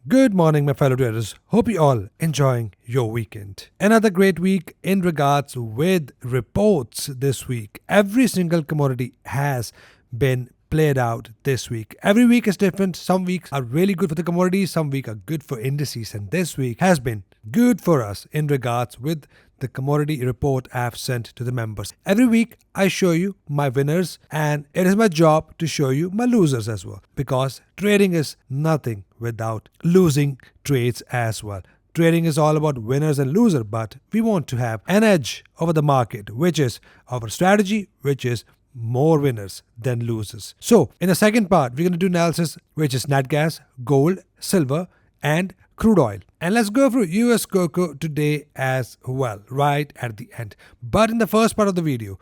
Good morning, my fellow traders. Hope you all enjoying your weekend. Another great week in regards with reports this week. Every single commodity has been played out this week. Every week is different. Some weeks are really good for the commodities, some weeks are good for indices, and this week has been good for us in regards with the commodity report I have sent to the members. Every week I show you my winners, and it is my job to show you my losers as well, because trading is nothing without losing trades as well. Trading is all about winners and losers, but we want to have an edge over the market, which is our strategy, which is more winners than losers. So in the second part, we're going to do analysis, which is nat gas, gold, silver, and crude oil. And let's go through US cocoa today as well, right at the end. But in the first part of the video,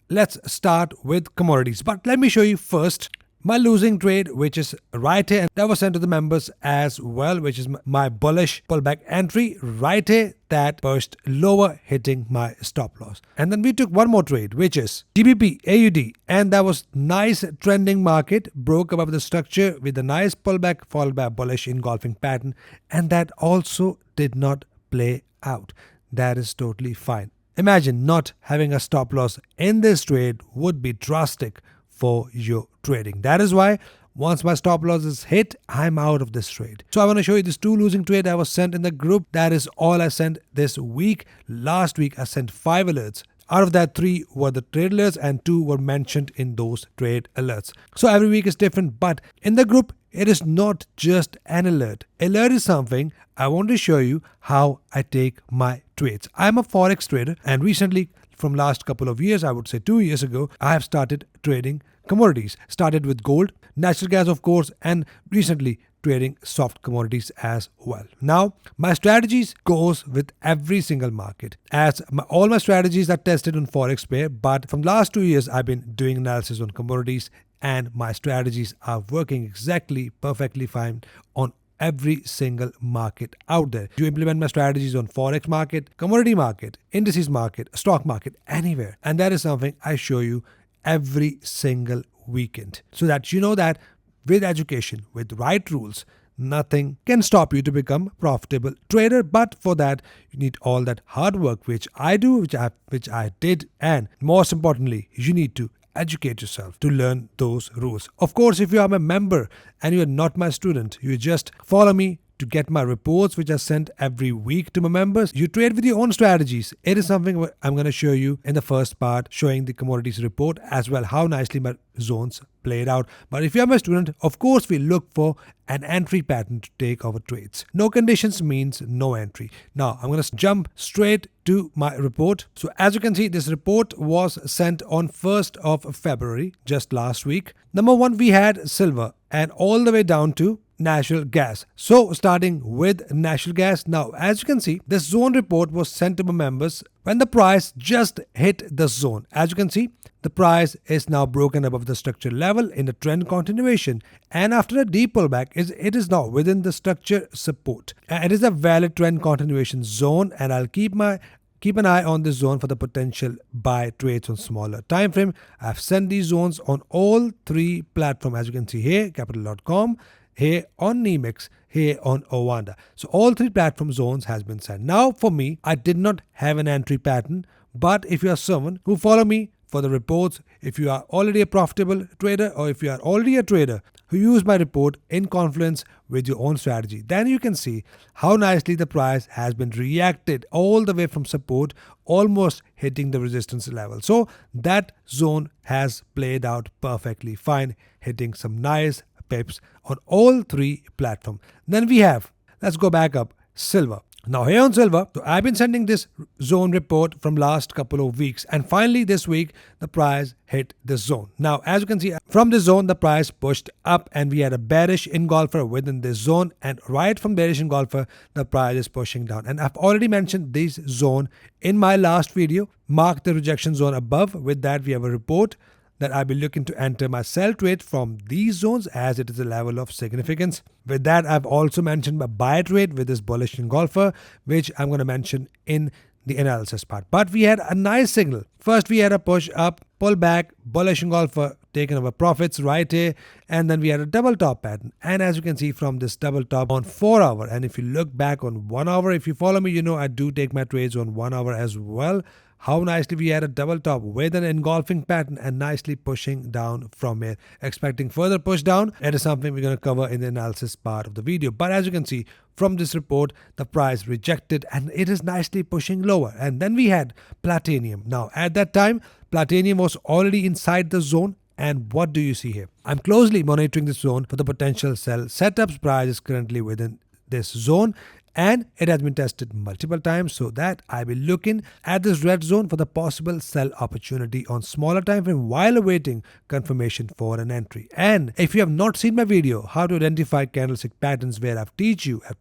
let's start with commodities. But let me show you first my losing trade, which is right here, and that was sent to the members as well, which is my bullish pullback entry right here that pushed lower, hitting my stop loss. And then we took one more trade, which is GBPUSD, and that was nice trending market, broke above the structure with a nice pullback followed by a bullish engulfing pattern, and that also did not play out. That is totally fine. Imagine not having a stop loss in this trade would be drastic for your trading. That is why once my stop loss is hit, I'm out of this trade. So I want to show you these two losing trades I was sent in the group. That is all I sent this week. Last week I sent 5 alerts. Out of that, 3 were the trade alerts and 2 were mentioned in those trade alerts. So every week is different, but in the group it is not just an alert. Alert is something I want to show you how I take my trades. I'm a forex trader, and recently, from last couple of years, I would say 2 years ago, I have started trading commodities. Started with gold, natural gas of course, and recently trading soft commodities as well. Now, my strategies goes with every single market, as all my strategies are tested on forex pair, but from last 2 years I've been doing analysis on commodities, and my strategies are working exactly perfectly fine on every single market out there. You implement my strategies on forex market, commodity market, indices market, stock market, anywhere, and that is something I show you every single weekend, so that you know that with education, with right rules, nothing can stop you to become a profitable trader. But for that, you need all that hard work, which I do, which I did, and most importantly, you need to educate yourself to learn those rules. Of course, if you are my member and you are not my student, you just follow me to get my reports, which are sent every week to my members. You trade with your own strategies. It is something I'm going to show you in the first part, showing the commodities report as well, how nicely my zones played out. But if you're my student, of course, we look for an entry pattern to take our trades. No conditions means no entry. Now, I'm going to jump straight to my report. So as you can see, this report was sent on 1st of February, just last week. Number 1, we had silver, and all the way down to natural gas. So starting with natural gas, now as you can see, this zone report was sent to my members when the price just hit the zone. As you can see, the price is now broken above the structure level in a trend continuation, and after a deep pullback, it is now within the structure support. It is a valid trend continuation zone, and I'll keep an eye on this zone for the potential buy trades on smaller time frame. I've sent these zones on all 3 platforms, as you can see here, capital.com, here on Nemix, here on Owanda. So all 3 platform zones has been set. Now for me, I did not have an entry pattern, but if you are someone who follow me for the reports, if you are already a profitable trader, or if you are already a trader who use my report in confluence with your own strategy, then you can see how nicely the price has been reacted all the way from support, almost hitting the resistance level. So that zone has played out perfectly fine, hitting some nice pips on all 3 platforms. Then we have, let's go back up, silver. Now here on silver, so I've been sending this zone report from last couple of weeks, and finally this week the price hit this zone. Now as you can see, from this zone the price pushed up, and we had a bearish engulfer within this zone, and right from bearish engulfer the price is pushing down. And I've already mentioned this zone in my last video. Mark the rejection zone above. With that, we have a report that I'll be looking to enter my sell trade from these zones, as it is a level of significance. With that, I've also mentioned my buy trade with this bullish engulfer, which I'm going to mention in the analysis part. But we had a nice signal. First, we had a push up, pull back, bullish engulfer taken our profits right here, and then we had a double top pattern. And as you can see from this double top on 4 hour, and if you look back on 1 hour, if you follow me, you know I do take my trades on 1 hour as well. How nicely we had a double top with an engulfing pattern and nicely pushing down from here. Expecting further push down. It is something we're going to cover in the analysis part of the video. But as you can see from this report, the price rejected and it is nicely pushing lower. And then we had Palladium. Now at that time, Palladium was already inside the zone. And what do you see here? I'm closely monitoring this zone for the potential sell setups. Price is currently within this zone. And it has been tested multiple times, so that I will look in at this red zone for the possible sell opportunity on smaller time frame while awaiting confirmation for an entry. And if you have not seen my video how to identify candlestick patterns, where I've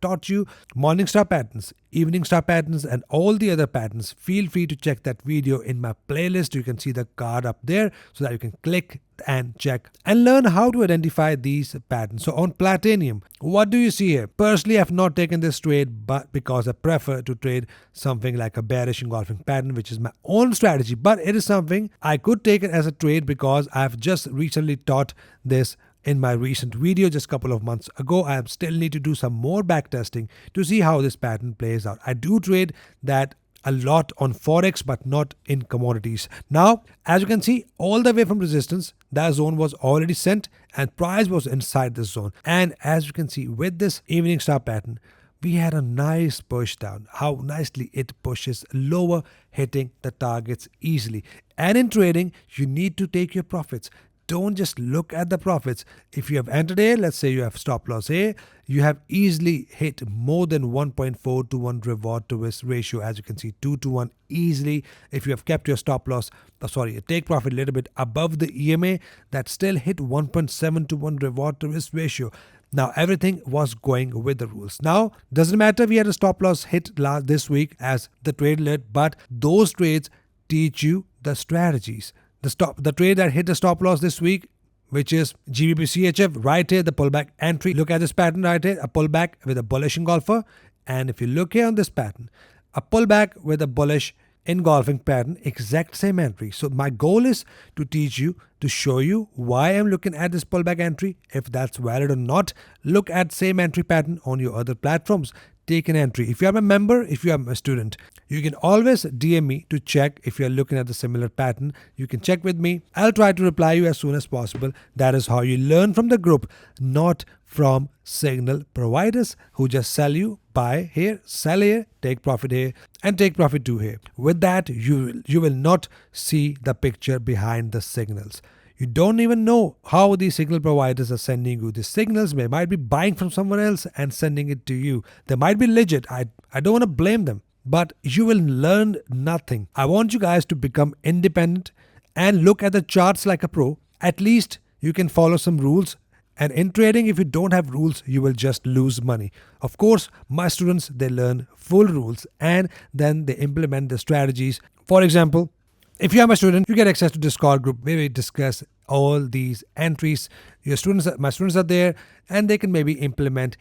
taught you morning star patterns, evening star patterns and all the other patterns, feel free to check that video in my playlist. You can see the card up there so that you can click and check and learn how to identify these patterns. So on Palladium, what do you see here? Personally, I've not taken this trade, but because I prefer to trade something like a bearish engulfing pattern, which is my own strategy, but it is something I could take it as a trade because I've just recently taught this in my recent video just a couple of months ago. I still need to do some more back testing to see how this pattern plays out. I do trade that a lot on Forex, but not in commodities. Now, as you can see, all the way from resistance, that zone was already sent and price was inside this zone. And as you can see with this evening star pattern, we had a nice push down. How nicely it pushes lower, hitting the targets easily. And in trading, you need to take your profits. Don't just look at the profits. If you have entered here, let's say you have stop loss here, you have easily hit more than 1.4 to 1 reward to risk ratio. As you can see, 2 to 1 easily. If you have kept your stop loss, take profit a little bit above the EMA, that still hit 1.7 to 1 reward to risk ratio. Now everything was going with the rules. Now doesn't matter we had a stop loss hit this week as the trade led, but those trades teach you the strategies. The trade that hit the stop loss this week, which is GBPUSD, right here, the pullback entry. Look at this pattern right here, a pullback with a bullish engulfer. And if you look here on this pattern, a pullback with a bullish engulfing pattern, exact same entry. So my goal is to teach you, to show you why I'm looking at this pullback entry. If that's valid or not, look at same entry pattern on your other platforms. Take an entry. If you are a member, if you are a student, you can always DM me to check if you are looking at the similar pattern. You can check with me. I'll try to reply you as soon as possible. That is how you learn from the group, not from signal providers who just sell you, buy here, sell here, take profit here, and take profit too here. With that, you will not see the picture behind the signals. You don't even know how these signal providers are sending you the signals. They might be buying from someone else and sending it to you. They might be legit. I don't want to blame them, but you will learn nothing. I want you guys to become independent and look at the charts like a pro. At least you can follow some rules. And in trading, if you don't have rules, you will just lose money. Of course, my students, they learn full rules and then they implement the strategies. For example, if you are my student, you get access to Discord group where we discuss all these entries. My students are there and they can maybe implement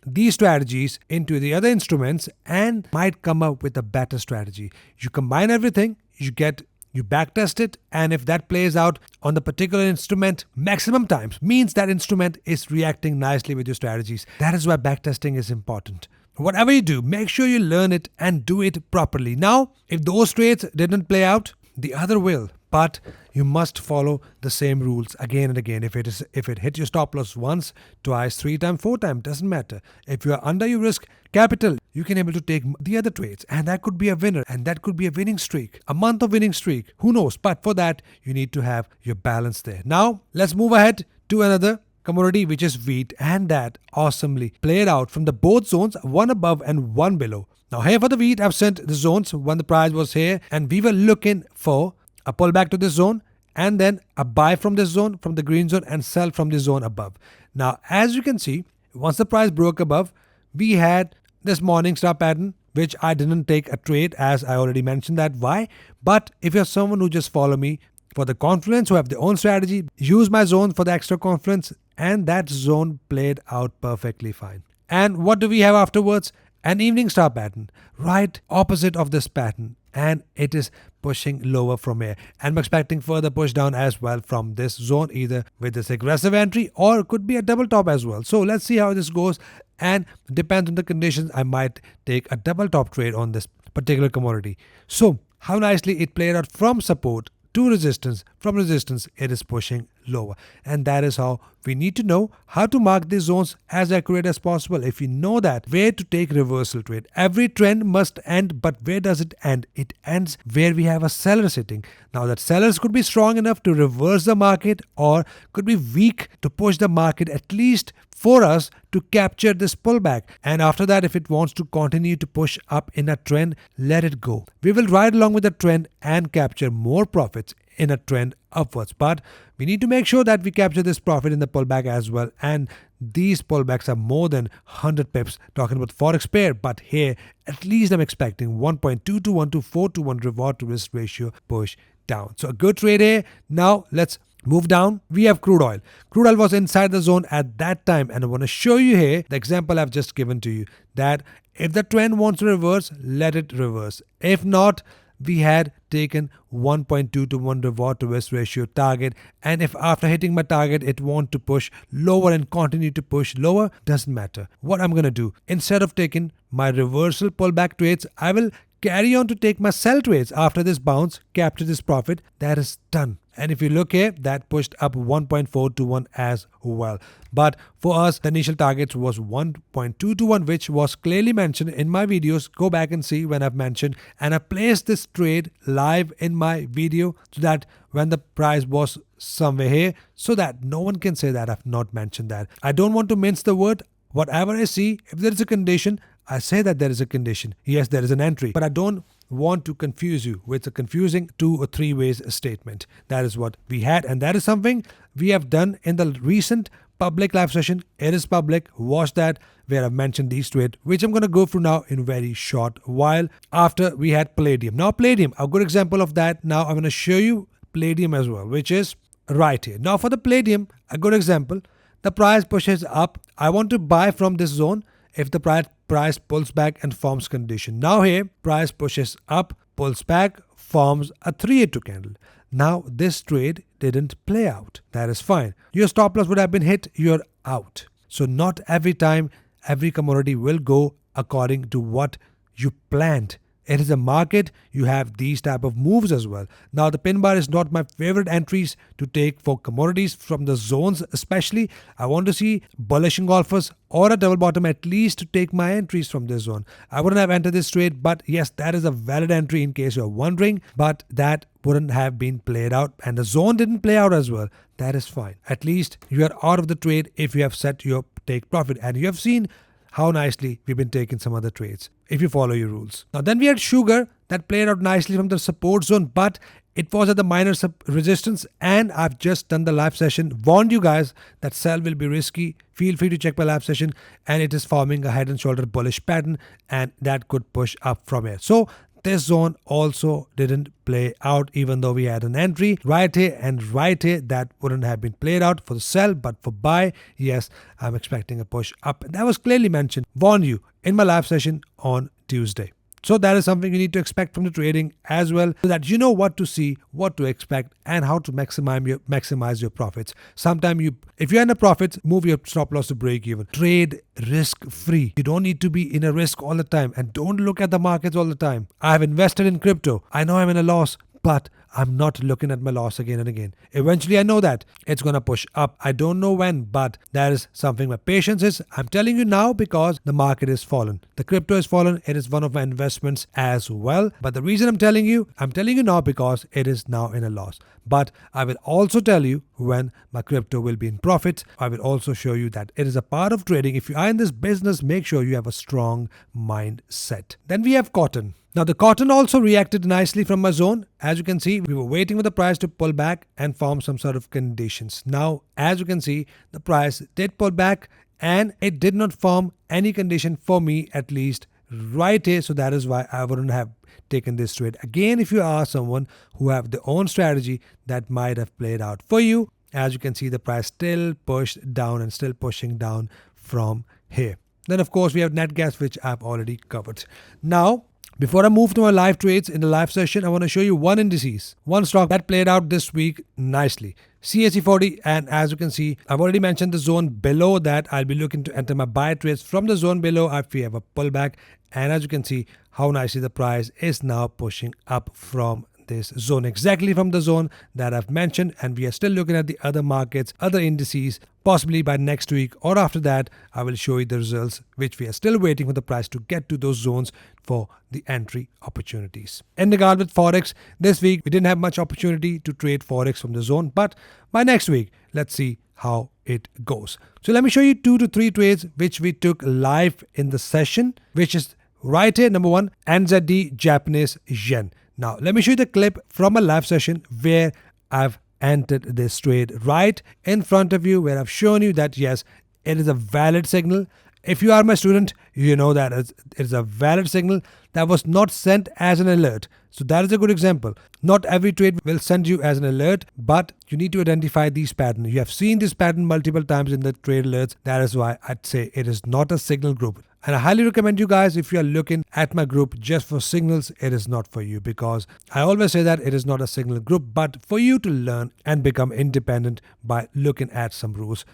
these strategies into the other instruments and might come up with a better strategy. You combine everything, you backtest it, and if that plays out on the particular instrument maximum times, means that instrument is reacting nicely with your strategies. That is why backtesting is important. Whatever you do, make sure you learn it and do it properly. Now, if those trades didn't play out, the other will, but you must follow the same rules again and again. If it hit your stop loss once, twice, 3 times, 4 times, doesn't matter. If you are under your risk capital, you can able to take the other trades, and that could be a winner, and that could be a winning streak, a month of winning streak, who knows. But for that, you need to have your balance there. Now let's move ahead to another commodity, which is wheat, and that awesomely played out from the both zones, one above and one below. Now here for the wheat, I've sent the zones when the price was here, and we were looking for a pullback to this zone and then a buy from this zone, from the green zone, and sell from the zone above. Now as you can see, once the price broke above, we had this morning star pattern, which I didn't take a trade, as I already mentioned that. Why? But if you're someone who just follow me for the confluence, who have their own strategy, use my zone for the extra confluence, and that zone played out perfectly fine. And what do we have afterwards? An evening star pattern, right opposite of this pattern. and it is pushing lower from here. And I'm expecting further push down as well from this zone, either with this aggressive entry or it could be a double top as well. So let's see how this goes, and depends on the conditions, I might take a double top trade on this particular commodity. So how nicely it played out from support to resistance. From resistance it is pushing lower, and that is how we need to know how to mark these zones as accurate as possible. If you know that, where to take reversal trade. Every trend must end, but where does it end? It ends where we have a seller sitting. Now that sellers could be strong enough to reverse the market or could be weak to push the market, at least for us to capture this pullback. And after that, if it wants to continue to push up in a trend, let it go. We will ride along with the trend and capture more profits in a trend upwards. But we need to make sure that we capture this profit in the pullback as well. And these pullbacks are more than 100 pips, talking about forex pair. But here, at least I'm expecting 1.2 to 1 to 4 to 1 reward to risk ratio push down. So a good trade here. Now let's move down. We have crude oil. Crude oil was inside the zone at that time, and I want to show you here the example I've just given to you, that if the trend wants to reverse, let it reverse. If not, we had taken 1.2 to 1 reward to risk ratio target, and if after hitting my target it wants to push lower and continue to push lower, doesn't matter. What I'm gonna do, instead of taking my reversal pullback trades, I will carry on to take my sell trades after this bounce, capture this profit. That is done. And if you look here, that pushed up 1.4 to 1 as well. But for us, the initial target was 1.2 to 1, which was clearly mentioned in my videos. Go back and see when I've mentioned. And I placed this trade live in my video so that when the price was somewhere here, so that no one can say that I've not mentioned that. I don't want to mince the word. Whatever I see, if there is a condition, I say that there is a condition. Yes, there is an entry, but I don't want to confuse you with a confusing 2 or 3 ways statement. That is what we had, and that is something we have done in the recent public live session. It is public. Watch that, where I've mentioned these trades, which I'm going to go through now in a very short while. After we had Palladium. Now Palladium, a good example of that. Now I'm going to show you Palladium as well, which is right here. Now for the Palladium, a good example. The price pushes up. I want to buy from this zone if the price pulls back and forms condition. Now here, price pushes up, pulls back, forms a 382 candle. Now this trade didn't play out. That is fine. Your stop loss would have been hit, you're out. So not every time, every commodity will go according to what you planned. It is a market, you have these type of moves as well. Now the pin bar is not my favorite entries to take for commodities from the zones especially. I want to see bullish engulfers or a double bottom at least to take my entries from this zone. I wouldn't have entered this trade, but yes, that is a valid entry in case you're wondering, but that wouldn't have been played out and the zone didn't play out as well. That is fine. At least you are out of the trade if you have set your take profit, and you have seen how nicely we've been taking some other trades if you follow your rules. Now then we had sugar that played out nicely from the support zone, but it was at the minor resistance, and I've just done the live session, warned you guys that sell will be risky. Feel free to check my live session, and it is forming a head and shoulder bullish pattern, and that could push up from here. So this zone also didn't play out, even though we had an entry right here and right here. That wouldn't have been played out for the sell, but for buy, yes, I'm expecting a push up. That was clearly mentioned, warned you in my live session on Tuesday. So that is something you need to expect from the trading as well, so that you know what to see, what to expect, and how to maximize your profits. Sometimes if you're in a profits, move your stop loss to break even. Trade risk free. You don't need to be in a risk all the time, and don't look at the markets all the time. I have invested in crypto. I know I'm in a loss, but I'm not looking at my loss again and again. Eventually, I know that it's going to push up. I don't know when, but that is something my patience is. I'm telling you now because the market is fallen. The crypto is fallen. It is one of my investments as well. But the reason I'm telling you now because it is now in a loss. But I will also tell you when my crypto will be in profits. I will also show you that it is a part of trading. If you are in this business, make sure you have a strong mindset. Then we have cotton. Now the cotton also reacted nicely from my zone. As you can see, we were waiting for the price to pull back and form some sort of conditions. Now, as you can see, the price did pull back and it did not form any condition for me, at least right here. So that is why I wouldn't have taken this trade. Again, if you are someone who have their own strategy, that might have played out for you. As you can see, the price still pushed down and still pushing down from here. Then of course we have net gas, which I've already covered. Now, Before I move to my live trades in the live session, I want to show you one stock that played out this week nicely. CAC 40, and as you can see, I've already mentioned the zone below that. I'll be looking to enter my buy trades from the zone below if we have a pullback, and as you can see how nicely the price is now pushing up from this zone, exactly from the zone that I've mentioned. And we are still looking at the other markets, other indices. Possibly by next week or after that, I will show you the results, which we are still waiting for the price to get to those zones for the entry opportunities. In regard with Forex, this week we didn't have much opportunity to trade Forex from the zone, but by next week, let's see how it goes. So let me show you 2 to 3 trades which we took live in the session, which is right here. Number 1, NZD Japanese Yen. Now, let me show you the clip from a live session where I've entered this trade right in front of you, where I've shown you that yes, it is a valid signal. If you are my student, you know that it is a valid signal that was not sent as an alert. So that is a good example. Not every trade will send you as an alert, but you need to identify these patterns. You have seen this pattern multiple times in the trade alerts. That is why I'd say it is not a signal group. And I highly recommend you guys, if you are looking at my group just for signals, it is not for you, because I always say that it is not a signal group, but for you to learn and become independent by looking at some rules.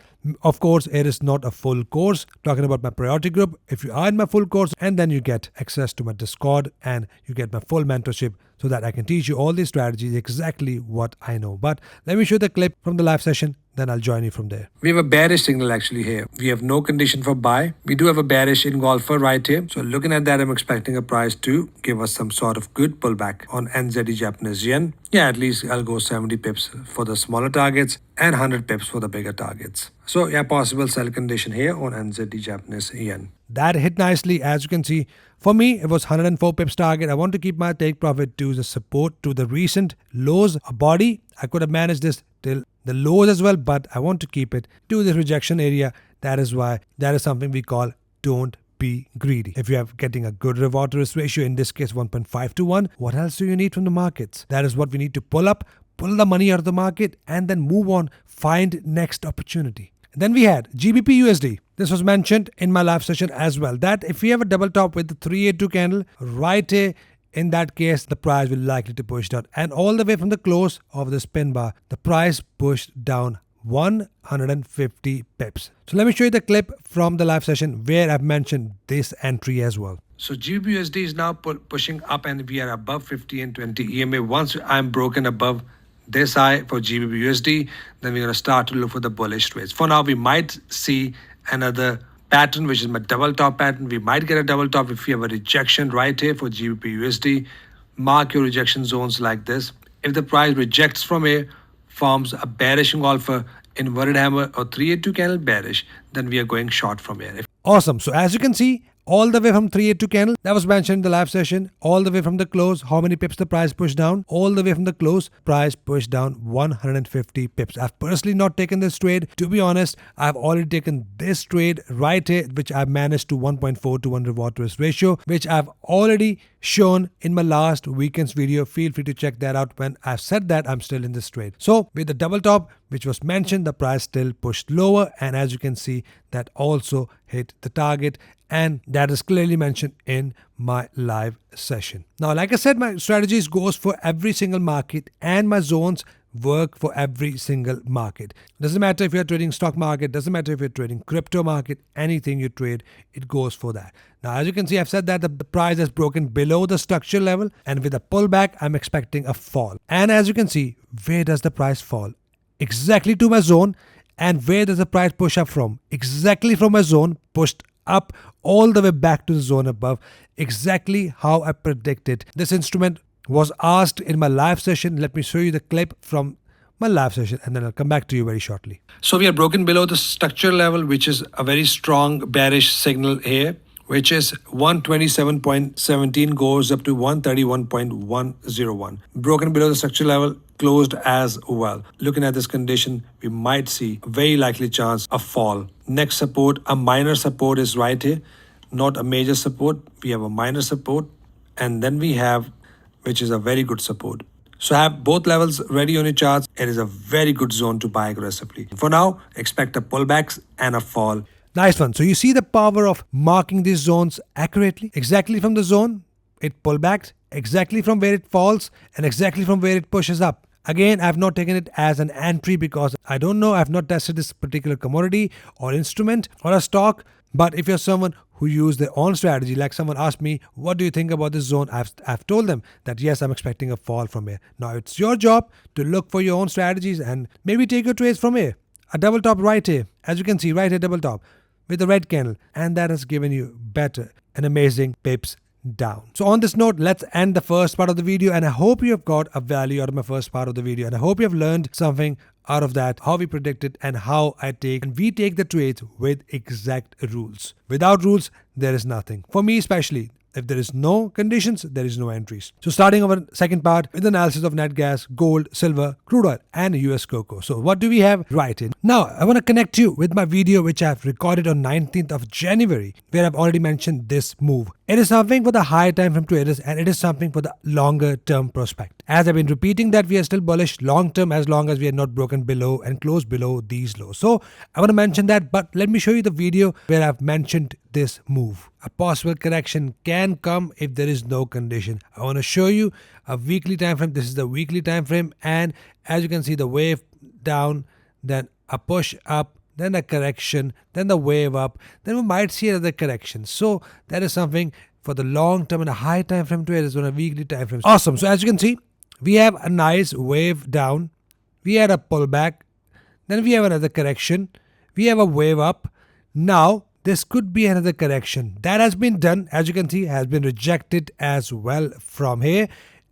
Of course, it is not a full course. Talking about my priority group, if you are in my full course, and then you get access to my Discord and you get my full mentorship, so that I can teach you all these strategies, exactly what I know. But let me show you the clip from the live session, then I'll join you from there. We have a bearish signal actually here. We have no condition for buy. We do have a bearish engulfer right here. So looking at that, I'm expecting a price to give us some sort of good pullback on NZD Japanese Yen. Yeah, at least I'll go 70 pips for the smaller targets and 100 pips for the bigger targets. So yeah, possible sell condition here on NZD Japanese Yen. That hit nicely, as you can see. For me, it was 104 pips target. I want to keep my take profit to the support, to the recent lows, a body. I could have managed this till the lows as well, but I want to keep it to this rejection area. That is why that is something we call don't be greedy. If you are getting a good reward to risk ratio, in this case 1.5 to 1, what else do you need from the markets? That is what we need to pull up, pull the money out of the market, and then move on, find next opportunity. Then we had GBPUSD. This was mentioned in my live session as well, that if we have a double top with the 382 candle right here, in that case, the price will likely to push down. And all the way from the close of this pin bar, the price pushed down 150 pips. So let me show you the clip from the live session where I've mentioned this entry as well. So GBPUSD is now pushing up, and we are above 50 and 20 EMA. Once I'm broken above this high for GBPUSD, then we're going to start to look for the bullish trades. For now, we might see another pattern, which is my double top pattern. We might get a double top if we have a rejection right here for GBPUSD. Mark your rejection zones like this. If the price rejects from here, forms a bearish engulfer, inverted hammer, or 382 candle bearish, then we are going short from here. Awesome. So as you can see, all the way from 382 candle, that was mentioned in the live session, all the way from the close, how many pips the price pushed down, all the way from the close, price pushed down 150 pips. I've personally not taken this trade. To be honest, I've already taken this trade right here, which I've managed to 1.4 to 1 reward to risk ratio, which I've already shown in my last weekend's video. Feel free to check that out. When I've said that, I'm still in this trade. So with the double top, which was mentioned, the price still pushed lower, and as you can see, that also hit the target, and that is clearly mentioned in my live session. Now, like I said, my strategies goes for every single market, and my zones work for every single market. Doesn't matter if you're trading stock market, doesn't matter if you're trading crypto market, anything you trade, it goes for that. Now, as you can see, I've said that the price has broken below the structure level, and with a pullback, I'm expecting a fall. And as you can see, where does the price fall? Exactly to my zone. And where does the price push up from? Exactly from my zone, pushed up all the way back to the zone above. Exactly how I predicted. This instrument was asked in my live session. Let me show you the clip from my live session, and then I'll come back to you very shortly. So we are broken below the structure level, which is a very strong bearish signal here, which is 127.17 goes up to 131.101. Broken below the structure level, closed as well. Looking at this condition, we might see a very likely chance of fall. Next support, a minor support is right here, not a major support. We have a minor support, and then we have, which is a very good support. So have both levels ready on your charts. It is a very good zone to buy aggressively. For now, expect a pullbacks and a fall. Nice one. So you see the power of marking these zones accurately, exactly from the zone. it pulled back exactly from where it falls and exactly from where it pushes up. Again, I've not taken it as an entry because I don't know, I've not tested this particular commodity or instrument or a stock. But if you're someone who use their own strategy, like someone asked me, what do you think about this zone? I've told them that yes, I'm expecting a fall from here. Now it's your job to look for your own strategies and maybe take your trades from here. A double top right here, as you can see, right here, double top with a red candle, and that has given you better and amazing pips down. So on this note, let's end the first part of the video, and I hope you have got a value out of my first part of the video, and I hope you have learned something out of that, how we predict it and how I take and we take the trades with exact rules. Without rules, there is nothing. For me especially, if there is no conditions, there is no entries. So starting our second part with analysis of net gas, gold, silver, crude oil and US cocoa. So what do we have right in? Now, I want to connect you with my video which I've recorded on 19th of January where I've already mentioned this move. It is something for the high time frame traders and it is something for the longer term prospect. As I've been repeating that we are still bullish long term as long as we are not broken below and close below these lows. So I want to mention that, but let me show you the video where I've mentioned this move. A possible correction can come if there is no condition. I want to show you a weekly time frame. This is the weekly time frame, and as you can see, the wave down, then a push up, then a correction, then the wave up, then we might see another correction. So that is something for the long term and a high time frame traders on a weekly time frame. Awesome. So as you can see, we have a nice wave down, we had a pullback, then we have another correction, we have a wave up. Now this could be another correction that has been done, as you can see, has been rejected as well from here,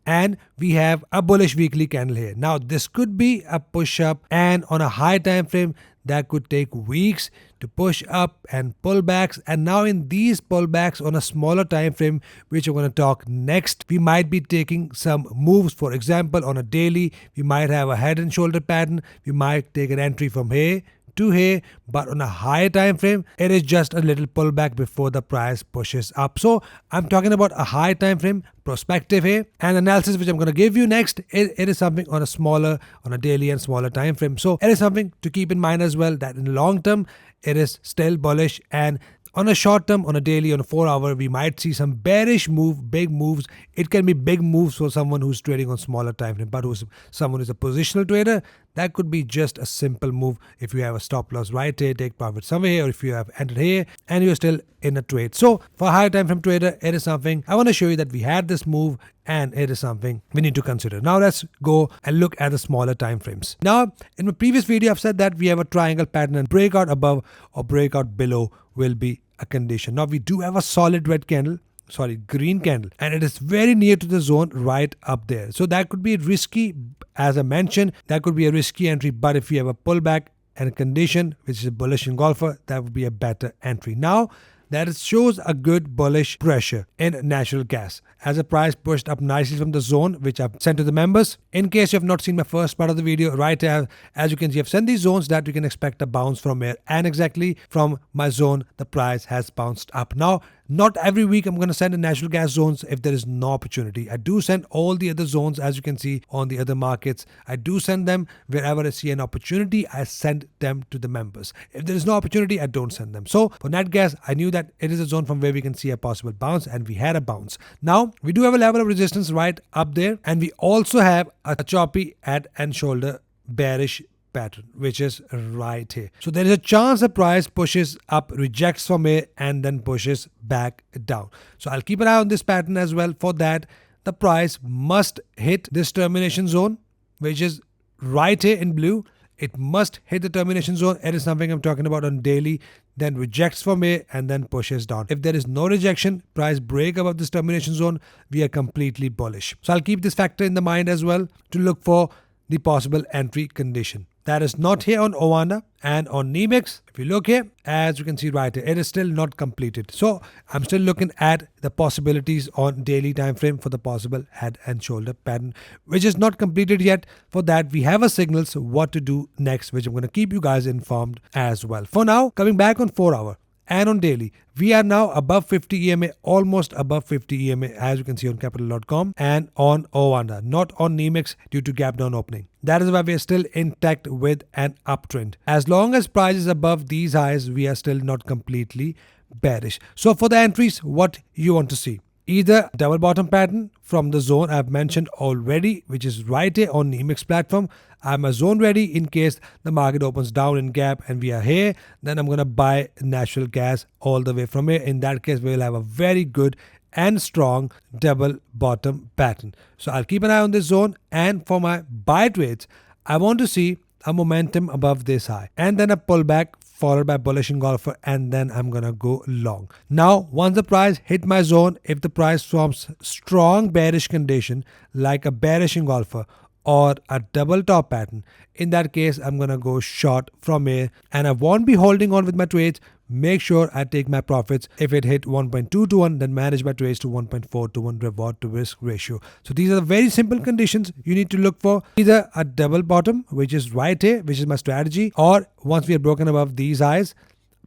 and we have a bullish weekly candle here. Now this could be a push up, and on a high time frame that could take weeks to push up and pullbacks. And now in these pullbacks on a smaller time frame, which I'm going to talk next, we might be taking some moves. For example, on a daily, we might have a head and shoulder pattern. We might take an entry from here to here, but on a higher time frame, it is just a little pullback before the price pushes up. So I'm talking about a high time frame perspective here, and analysis which I'm going to give you next, it is something on a smaller, on a daily and smaller time frame. So it is something to keep in mind as well, that in the long term it is still bullish, and on a short term, on a daily, on a 4 hour, we might see some bearish move, big moves. It can be big moves for someone who's trading on smaller time frame, but who's someone who's a positional trader, that could be just a simple move. If you have a stop loss right here, take profit somewhere here, or if you have entered here and you're still in a trade. So for a higher time frame trader, it is something I want to show you that we had this move, and it is something we need to consider. Now let's go and look at the smaller time frames. Now in my previous video, I've said that we have a triangle pattern, and breakout above or breakout below will be a condition. Now we do have a solid green candle, and it is very near to the zone right up there. So that could be risky, as I mentioned, that could be a risky entry. But if you have a pullback and a condition which is a bullish engulfer, that would be a better entry. Now that shows a good bullish pressure in natural gas as the price pushed up nicely from the zone which I've sent to the members. In case you have not seen my first part of the video, right here, as you can see, I've sent these zones that you can expect a bounce from here, and exactly from my zone the price has bounced up. Now not every week I'm going to send in natural gas zones if there is no opportunity. I do send all the other zones, as you can see on the other markets. I do send them wherever I see an opportunity. I send them to the members. If there is no opportunity, I don't send them. So for nat gas, I knew that it is a zone from where we can see a possible bounce, and we had a bounce. Now we do have a level of resistance right up there, and we also have a choppy head and shoulder bearish pattern, which is right here. So there is a chance the price pushes up, rejects from here, and then pushes back down. So I'll keep an eye on this pattern as well. For that, the price must hit this termination zone, which is right here in blue. It must hit the termination zone. It is something I'm talking about on daily, then rejects from here and then pushes down. If there is no rejection, price break above this termination zone, we are completely bullish. So I'll keep this factor in the mind as well to look for the possible entry condition. That is not here on Oana and on NEMEX. If you look here, as you can see right here, it is still not completed. So I'm still looking at the possibilities on daily time frame for the possible head and shoulder pattern, which is not completed yet. For that, we have a signals what to do next, which I'm going to keep you guys informed as well. For now, coming back on 4 hour and on daily, we are now above 50 EMA, almost above 50 EMA, as you can see on capital.com and on Oana, not on NEMEX due to gap down opening. That is why we are still intact with an uptrend. As long as price is above these highs, we are still not completely bearish. So for the entries, what you want to see? either double bottom pattern from the zone I've mentioned already, which is right here on Nemix platform. I'm a zone ready in case the market opens down in gap and we are here. Then I'm going to buy natural gas all the way from here. In that case, we'll have a very good and strong double bottom pattern. So I'll keep an eye on this zone, and for my buy trades, I want to see a momentum above this high and then a pullback followed by bullish engulfer, and then I'm gonna go long. Now once the price hit my zone, if the price forms strong bearish condition like a bearish engulfer or a double top pattern, in that case I'm gonna go short from here, and I won't be holding on with my trades. Make sure I take my profits. If it hit 1.2 to 1, then manage my trades to 1.4 to 1 reward to risk ratio. So these are the very simple conditions you need to look for. Either a double bottom, which is right here, which is my strategy, or once we are broken above these highs,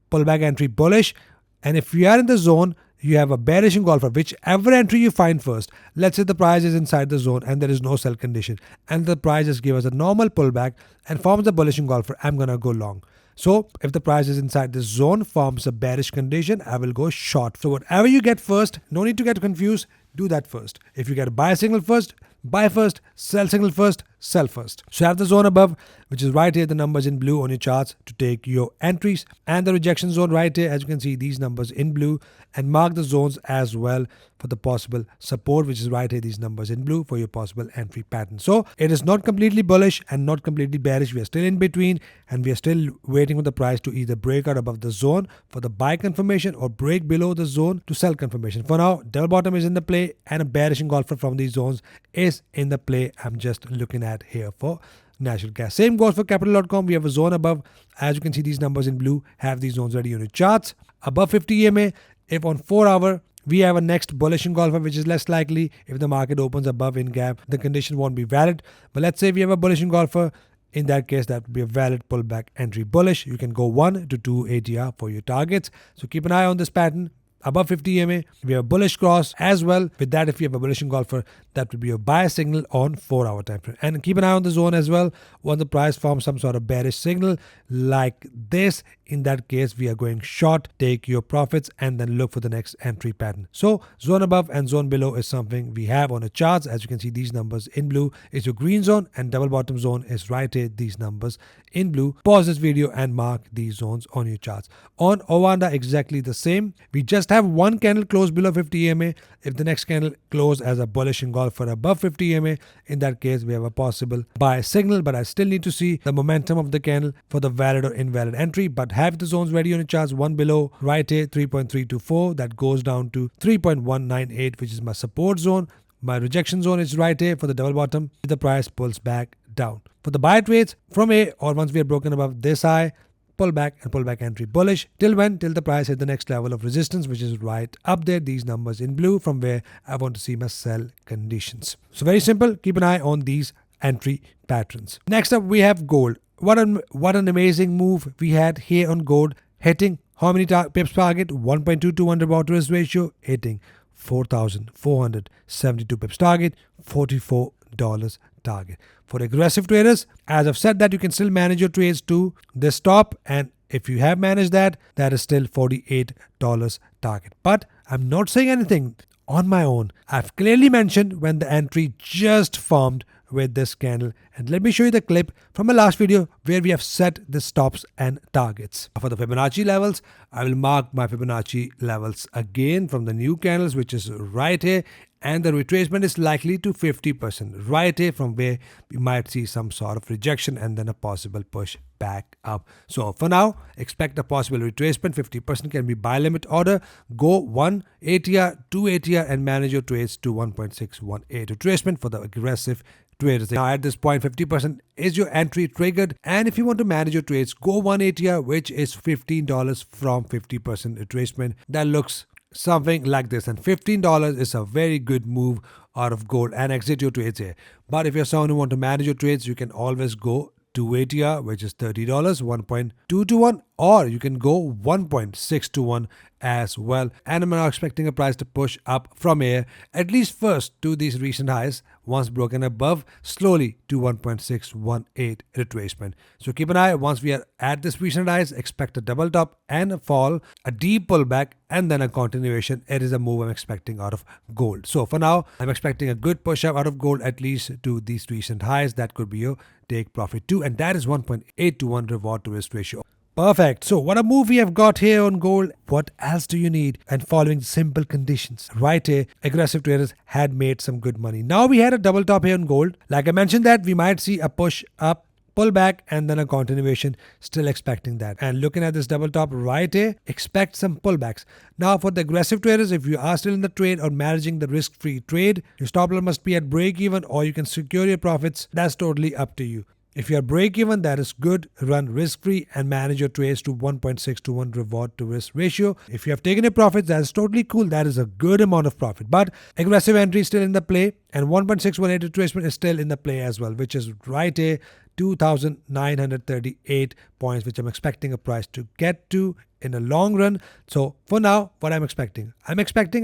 pullback entry bullish. And if we are in the zone, you have a bearish engulfer, whichever entry you find first. Let's say the price is inside the zone and there is no sell condition, and the price just gives us a normal pullback and forms a bullish engulfer, I'm gonna go long. So if the price is inside this zone, forms a bearish condition, I will go short. So whatever you get first, no need to get confused, do that first. If you get a buy signal first, buy first, sell signal first, sell first. So have the zone above, which is right here, the numbers in blue on your charts to take your entries, and the rejection zone right here, as you can see, these numbers in blue, and mark the zones as well for the possible support, which is right here, these numbers in blue for your possible entry pattern. So it is not completely bullish and not completely bearish. We are still in between, and we are still waiting for the price to either break out above the zone for the buy confirmation or break below the zone to sell confirmation. For now, double bottom is in the play, and a bearish engulfer from these zones is in the play. I'm just looking at here for natural gas. Same goes for capital.com. We have a zone above. As you can see, these numbers in blue have these zones ready on your charts. Above 50 EMA, if on 4 hour, we have a next bullish engulfer, which is less likely. If the market opens above in gap, the condition won't be valid. But let's say we have a bullish engulfer. In that case, that would be a valid pullback entry bullish. You can go 1 to 2 ATR for your targets. So keep an eye on this pattern. Above 50 EMA, we have a bullish cross as well. With that, if you have a bullish engulfer, that would be a buy signal on 4 hour time frame. And keep an eye on the zone as well. Once the price forms some sort of bearish signal like this, in that case, we are going short. Take your profits and then look for the next entry pattern. So zone above and zone below is something we have on the charts. As you can see, these numbers in blue is your green zone, and double bottom zone is right here, these numbers in blue. Pause this video and mark these zones on your charts. On Ovanda, exactly the same. We just have one candle close below 50 EMA. If the next candle close as a bullish engulfer above 50 EMA, in that case, we have a possible buy signal, but I still need to see the momentum of the candle for the valid or invalid entry. But have the zones ready on your charts. One below right here, 3.324, that goes down to 3.198, which is my support zone. My rejection zone is right here for the double bottom. The price pulls back down. For the buy trades from A, or once we are broken above this high, pullback and pullback entry bullish. Till when? Till the price hit the next level of resistance, which is right up there, these numbers in blue, from where I want to see my sell conditions. So very simple. Keep an eye on these entry patterns. Next up, we have gold. What an amazing move we had here on gold, hitting how many pips target? 1.2 to 1 reward to risk ratio, hitting 4,472 pips target, $44 target. For aggressive traders, as I've said, that you can still manage your trades to this top, and if you have managed that, that is still $48 target. But I'm not saying anything on my own. I've clearly mentioned when the entry just formed with this candle, and let me show you the clip from my last video where we have set the stops and targets. For the Fibonacci levels, I will mark my Fibonacci levels again from the new candles, which is right here, and the retracement is likely to 50% right here, from where we might see some sort of rejection and then a possible push back up. So for now, expect a possible retracement. 50% can be buy limit order. Go 1 ATR, 2 ATR, and manage your trades to 1.618 retracement for the aggressive traders. Now at this point, 50% is your entry triggered, and if you want to manage your trades, go 1 ATR, which is $15 from 50% retracement. That looks something like this, and $15 is a very good move out of gold, and exit your trades here. But if you're someone who want to manage your trades, you can always go 2 ATR, which is $30, 1.2 to 1, or you can go 1.6 to 1 as well. And I'm now expecting a price to push up from here, at least first to these recent highs, once broken above, slowly to 1.618 retracement. So keep an eye. Once we are at this recent highs, expect a double top and a fall, a deep pullback, and then a continuation. It is a move I'm expecting out of gold. So for now, I'm expecting a good push up out of gold, at least to these recent highs. That could be your take profit too, and that is 1.8 to 1 reward to risk ratio. Perfect. So what a move we have got here on gold. What else do you need? And following simple conditions. Right here, aggressive traders had made some good money. Now we had a double top here on gold. Like I mentioned that we might see a push up, pull back, and then a continuation. Still expecting that. And looking at this double top right here, expect some pullbacks. Now for the aggressive traders, if you are still in the trade or managing the risk-free trade, your stop loss must be at break even, or you can secure your profits. That's totally up to you. If you are break even, that is good. Run risk-free and manage your trades to 1.6 to 1 reward to risk ratio. If you have taken your profits, that is totally cool. That is a good amount of profit. But aggressive entry is still in the play, and 1.618 retracement is still in the play as well, which is right here, 2,938 points, which I'm expecting a price to get to in the long run. So for now, what I'm expecting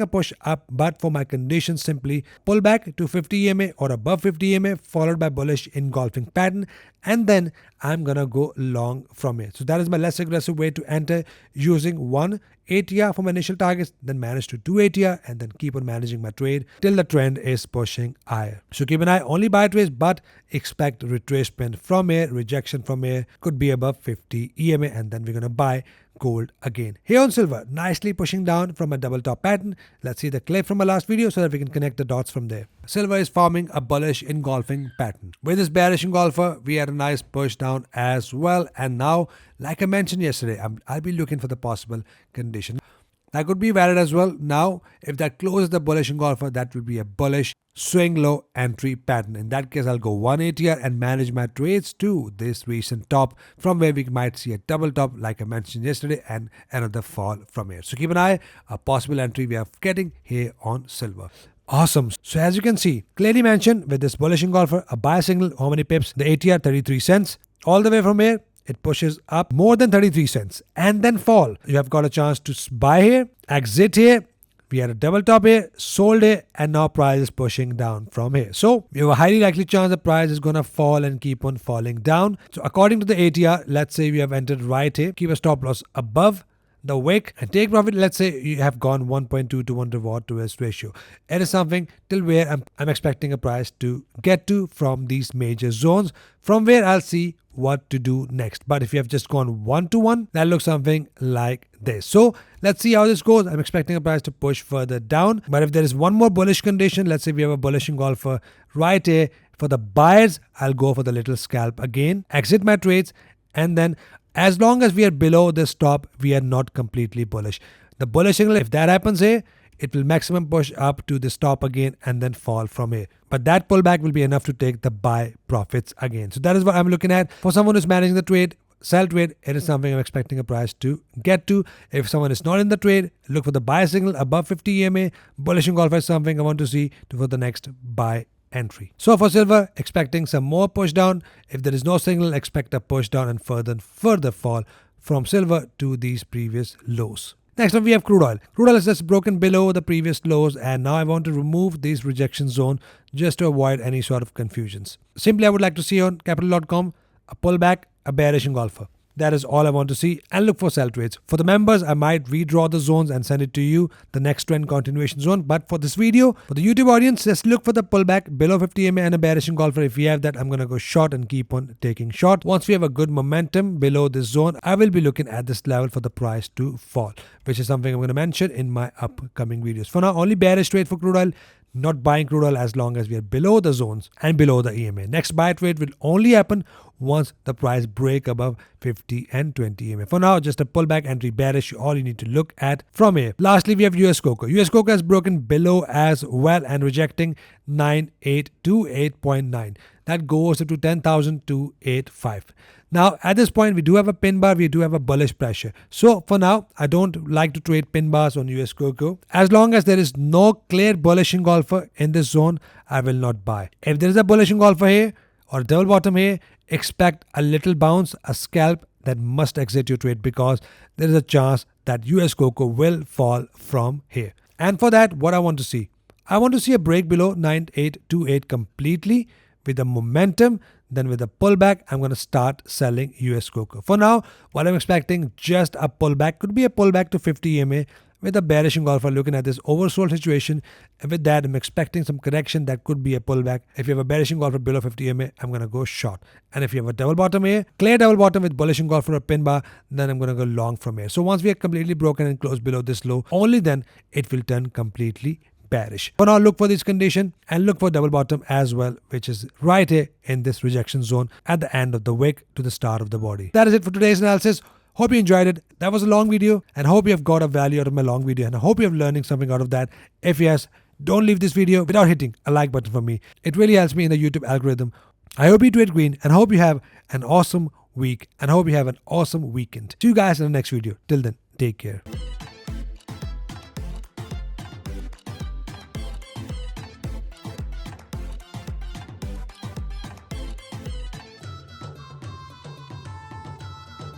a push up, but for my conditions, simply pull back to 50 EMA or above 50 EMA, followed by bullish engulfing pattern, and then I'm gonna go long from here. So that is my less aggressive way to enter, using 1 ATR for my initial targets, then manage to 2 ATR, and then keep on managing my trade till the trend is pushing higher. So keep an eye, only buy trades, but expect retracement from here, rejection from here, could be above 50 EMA, and then we're gonna buy gold again. Here on silver, nicely pushing down from a double top pattern. Let's see the clip from our last video so that we can connect the dots from there. Silver is forming a bullish engulfing pattern. With this bearish engulfer, we had a nice push down as well. And now, like I mentioned yesterday, I'll be looking for the possible condition. That could be valid as well. Now, if that closes the bullish engulfer, that will be a bullish swing low entry pattern. In that case, I'll go 1 ATR and manage my trades to this recent top, from where we might see a double top like I mentioned yesterday, and another fall from here. So keep an eye, a possible entry we are getting here on silver. Awesome. So as you can see, clearly mentioned with this bullish engulfer, a buy signal, how many pips? The ATR 33 cents. All the way from here, it pushes up more than 33 cents and then fall. You have got a chance to buy here, exit here. We had a double top here, sold here, and now price is pushing down from here. So we have a highly likely chance the price is going to fall and keep on falling down. So according to the ATR, let's say we have entered right here, keep a stop loss above the wick and take profit. Let's say you have gone 1.2 to 1 reward to risk ratio. It is something till where I'm expecting a price to get to from these major zones, from where I'll see what to do next. But if you have just gone 1 to 1, that looks something like this. So let's see how this goes. I'm expecting a price to push further down. But if there is one more bullish condition, let's say we have a bullish engulfer right here, for the buyers, I'll go for the little scalp again, exit my trades, and then as long as we are below this top, we are not completely bullish. The bullish signal, if that happens here, it will maximum push up to this top again and then fall from here. But that pullback will be enough to take the buy profits again. So that is what I'm looking at. For someone who's managing the trade, sell trade, it is something I'm expecting a price to get to. If someone is not in the trade, look for the buy signal above 50 EMA. Bullish engulfer is something I want to see for the next buy entry. So for silver, expecting some more push down. If there is no signal, expect a push down and further fall from silver to these previous lows. Next up, we have crude oil. Crude oil is just broken below the previous lows, and now I want to remove this rejection zone just to avoid any sort of confusions. Simply, I would like to see on capital.com a pullback, a bearish engulfer. That is all I want to see, and look for sell trades. For the members, I might redraw the zones and send it to you, the next trend continuation zone. But for this video, for the YouTube audience, just look for the pullback below 50 MA and a bearish engulfer. If we have that, I'm going to go short and keep on taking short. Once we have a good momentum below this zone, I will be looking at this level for the price to fall, which is something I'm going to mention in my upcoming videos. For now, only bearish trade for crude oil. Not buying crude oil as long as we are below the zones and below the EMA. Next buy trade will only happen once the price break above 50 and 20 EMA. For now, just a pullback entry bearish, all you need to look at from here. Lastly, we have US cocoa. US cocoa has broken below as well and rejecting 9828.9. That goes up to 10,285. Now, at this point, we do have a pin bar, we do have a bullish pressure. So, for now, I don't like to trade pin bars on US cocoa. As long as there is no clear bullish engulfer in this zone, I will not buy. If there is a bullish engulfer here, or a double bottom here, expect a little bounce, a scalp that must exit your trade because there is a chance that US cocoa will fall from here. And for that, what I want to see a break below 9828 completely with the momentum. Then with a pullback, I'm going to start selling US cocoa. For now, what I'm expecting just a pullback, could be a pullback to 50 EMA with a bearish engulfer looking at this oversold situation. And with that, I'm expecting some correction that could be a pullback. If you have a bearish engulfer below 50 EMA, I'm going to go short. And if you have a double bottom here, clear double bottom with bullish engulfer or pin bar, then I'm going to go long from here. So once we are completely broken and close below this low, only then it will turn completely bearish. For now, look for this condition and look for double bottom as well, which is right here in this rejection zone at the end of the wick to the start of the body. That is it for today's analysis. Hope you enjoyed it. That was a long video and hope you have got a value out of my long video and I hope you have learning something out of that. If yes, don't leave this video without hitting a like button for me. It really helps me in the YouTube algorithm. I hope you trade green and hope you have an awesome week and hope you have an awesome weekend. See you guys in the next video. Till then, take care.